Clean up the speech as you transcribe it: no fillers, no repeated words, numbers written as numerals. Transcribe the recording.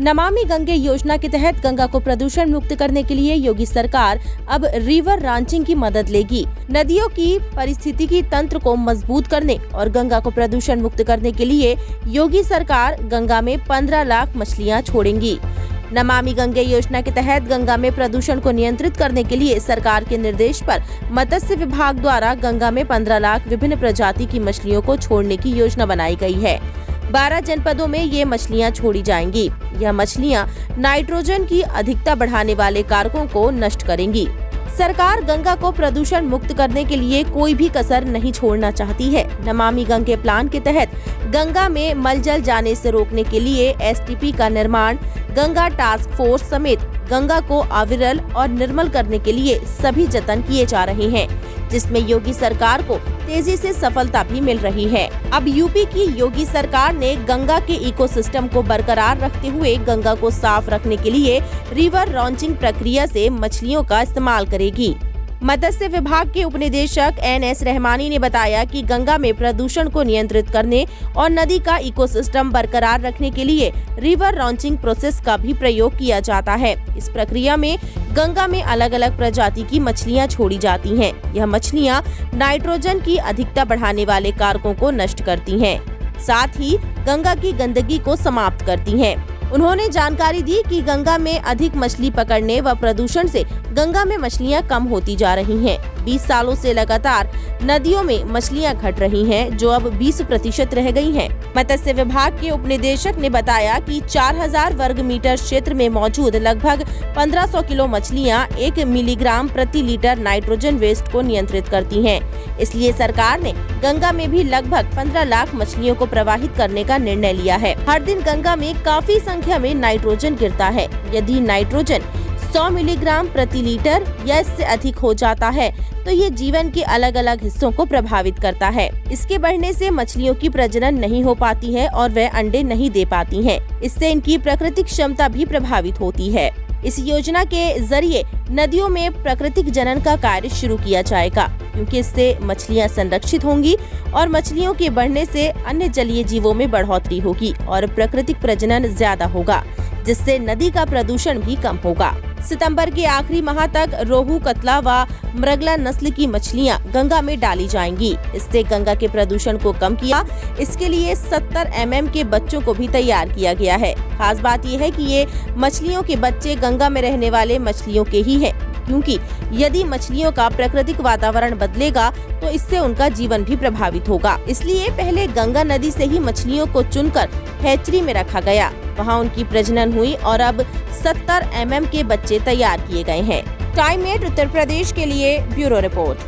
नमामि गंगे योजना के तहत गंगा को प्रदूषण मुक्त करने के लिए योगी सरकार अब रिवर रॉन्चिंग की मदद लेगी। नदियों की पारिस्थितिकी तंत्र को मजबूत करने और गंगा को प्रदूषण मुक्त करने के लिए योगी सरकार गंगा में 15 लाख मछलियां छोड़ेंगी। नमामि गंगे योजना के तहत गंगा में प्रदूषण को नियंत्रित करने के लिए सरकार के निर्देश पर मत्स्य विभाग द्वारा गंगा में 15 लाख विभिन्न प्रजाति की मछलियों को छोड़ने की योजना बनाई गई है। 12 जनपदों में ये मछलियां छोड़ी जाएंगी। यह मछलियां नाइट्रोजन की अधिकता बढ़ाने वाले कारकों को नष्ट करेंगी। सरकार गंगा को प्रदूषण मुक्त करने के लिए कोई भी कसर नहीं छोड़ना चाहती है। नमामि गंगे प्लान के तहत गंगा में मलजल जाने से रोकने के लिए एसटीपी का निर्माण, गंगा टास्क फोर्स समेत गंगा को अविरल और निर्मल करने के लिए सभी जतन किए जा रहे हैं, जिसमें योगी सरकार को तेजी से सफलता भी मिल रही है। अब यूपी की योगी सरकार ने गंगा के इकोसिस्टम को बरकरार रखते हुए गंगा को साफ रखने के लिए रिवर रॉन्चिंग प्रक्रिया से मछलियों का इस्तेमाल करेगी। मत्स्य विभाग के उपनिदेशक NS रहमानी ने बताया कि गंगा में प्रदूषण को नियंत्रित करने और नदी का इकोसिस्टम बरकरार रखने के लिए रिवर रॉन्चिंग प्रोसेस का भी प्रयोग किया जाता है। इस प्रक्रिया में गंगा में अलग अलग प्रजाति की मछलियां छोड़ी जाती हैं। यह मछलियां नाइट्रोजन की अधिकता बढ़ाने वाले कारकों को नष्ट करती हैं, साथ ही गंगा की गंदगी को समाप्त करती हैं। उन्होंने जानकारी दी कि गंगा में अधिक मछली पकड़ने व प्रदूषण से गंगा में मछलियां कम होती जा रही हैं। 20 सालों से लगातार नदियों में मछलियां घट रही हैं, जो अब 20% रह गई हैं। मत्स्य विभाग के उपनिदेशक ने बताया कि 4000 वर्ग मीटर क्षेत्र में मौजूद लगभग 1500 किलो मछलियां 1 मिलीग्राम प्रति लीटर नाइट्रोजन वेस्ट को नियंत्रित करती हैं। इसलिए सरकार ने गंगा में भी लगभग 15 लाख मछलियों को प्रवाहित करने का निर्णय लिया है। हर दिन गंगा में काफी संख्या में नाइट्रोजन गिरता है। यदि नाइट्रोजन 100 मिलीग्राम प्रति लीटर या इससे अधिक हो जाता है तो ये जीवन के अलग अलग हिस्सों को प्रभावित करता है। इसके बढ़ने से मछलियों की प्रजनन नहीं हो पाती है और वह अंडे नहीं दे पाती हैं। इससे इनकी प्राकृतिक क्षमता भी प्रभावित होती है। इस योजना के जरिए नदियों में प्राकृतिक जनन का कार्य शुरू किया जाएगा, क्योंकि इससे मछलियां संरक्षित होंगी और मछलियों के बढ़ने से अन्य जलीय जीवों में बढ़ोतरी होगी और प्राकृतिक प्रजनन ज्यादा होगा, जिससे नदी का प्रदूषण भी कम होगा। सितंबर के आखिरी माह तक रोहू, कतला व मृगला नस्ल की मछलियां गंगा में डाली जाएंगी। इससे गंगा के प्रदूषण को कम किया। इसके लिए 70 mm के बच्चों को भी तैयार किया गया है। खास बात यह है कि ये मछलियों के बच्चे गंगा में रहने वाले मछलियों के ही हैं, क्योंकि यदि मछलियों का प्राकृतिक वातावरण बदलेगा तो इससे उनका जीवन भी प्रभावित होगा। इसलिए पहले गंगा नदी से ही मछलियों को चुनकर हैचरी में रखा गया, वहां उनकी प्रजनन हुई और अब 70 mm के बच्चे तैयार किए गए हैं। टाइम 8 उत्तर प्रदेश के लिए ब्यूरो रिपोर्ट।